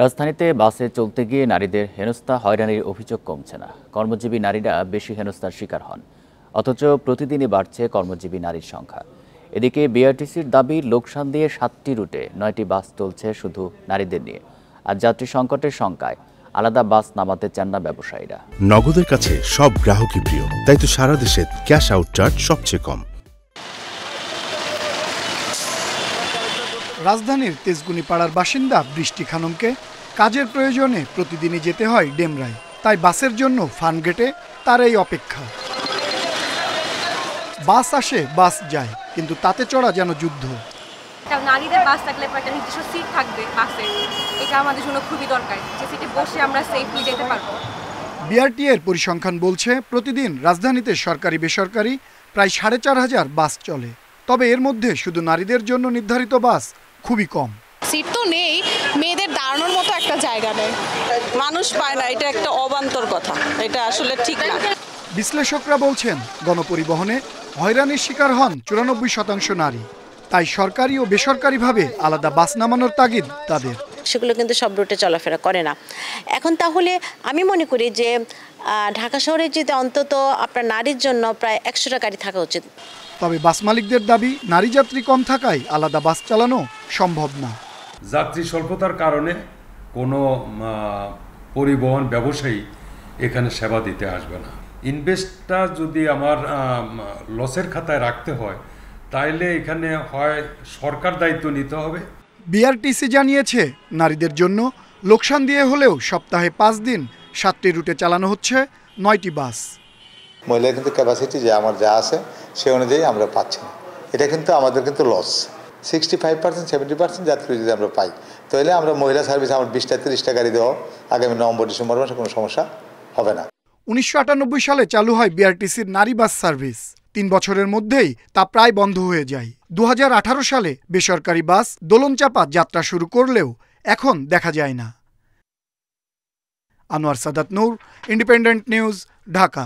রাজধানীতে বাসে চলতে গিয়ে নারীদের হেনস্থা হয়রানির অভিযোগ কমছে না। কর্মজীবী নারীরা বেশি হেনস্থার শিকার হন, অথচ প্রতিদিনই বাড়ছে কর্মজীবী নারীর সংখ্যা। এদিকে বিআরটিসির দাবি, লোকসান দিয়ে 7টি রুটে 9টি বাস চলছে শুধু নারীদের নিয়ে। আর যাত্রী সংকটের শঙ্কায় আলাদা বাস নামাতে চান না ব্যবসায়ীরা। নগদের কাছে সব গ্রাহকই প্রিয়, তাই তো সারা দেশে ক্যাশ আউট চার্জ সবচেয়ে কম। রাজধানীর তেজগুনি পাড়ার বাসিন্দা বৃষ্টি খানমকে কাজের প্রয়োজনে প্রতিদিনই যেতে হয় ডেমরায়, তাই বাসের জন্য ফার্মগেটে তার এই অপেক্ষা। বাস আসে বাস যায়, কিন্তু তাতে চড়া যেন যুদ্ধ। নারীদের বাস থাকলে একটা নির্দিষ্ট সিট থাকবে বাসে, এটা আমাদের জন্য খুবই দরকার, যে সিটে বসে আমরা সেফলি যেতে পারবো। বিআরটি এর পরিসংখ্যান বলছে প্রতিদিন রাজধানীতে সরকারি বেসরকারি প্রায় 4500 বাস চলে, তবে এর মধ্যে শুধু নারীদের জন্য নির্ধারিত বাস খুবই কম। সিট তো নেই, মেয়েদের দাঁড়ানোর মতো একটা জায়গা নেই, মানুষ পায় না, এটা একটা অবান্তর কথা, এটা আসলে ঠিক না। বিশ্লেষকরা বলছেন গণপরিবহনে হয়রানির শিকার হন 94% নারী, তাই সরকারি ও বেসরকারিভাবে আলাদা বাস নামানোর তাগিদ তাদের। সেগুলো কিন্তু সব রুটে চলাফেরা করে না এখন। তাহলে আমি মনে করি যে ঢাকা শহরে যদি অন্তত আপনার নারীর জন্য প্রায় 100টা গাড়ি থাকা উচিত। তবে বাস মালিকদের দাবি, নারী যাত্রী কম থাকায় আলাদা বাস চালানো সম্ভব না। যাত্রী স্বল্পতার কারণে কোনো পরিবহন ব্যবসায়ী এখানে সেবা দিতে আসবে না। ইনভেস্টটা যদি আমার লসের খাতায় রাখতে হয়, তাইলে এখানে হয় সরকার দায়িত্ব নিতে হবে। বিআরটিসি জানিয়েছে নারীদের জন্য লোকসান দিয়ে হলেও সপ্তাহে 5 দিন 7টি রুটে চালানো হচ্ছে 9টি বাস। মহিলার কিন্তু ক্যাপাসিটি যে আমার যা আছে সে অনুযায়ী আমরা পাচ্ছি না, এটা কিন্তু আমাদের কিন্তু লস। 65% 70% যাত্রী যদি আমরা পাই, তাহলে আমরা মহিলা সার্ভিস আমার 20টা 30টা গাড়ি দেওয়া আগামী নভেম্বর ডিসেম্বর মাসে কোনো সমস্যা হবে না। 1998 সালে চালু হয় বিআরটিসির নারী বাস সার্ভিস। 3 বছরের মধ্যেই তা প্রায় বন্ধ হয়ে যায়। 2018 সালে বেসরকারি বাস দোলনচাপা যাত্রা শুরু করলেও এখন দেখা যায় না। আনোয়ার সাদাত নূর, ইন্ডিপেন্ডেন্ট নিউজ, ঢাকা।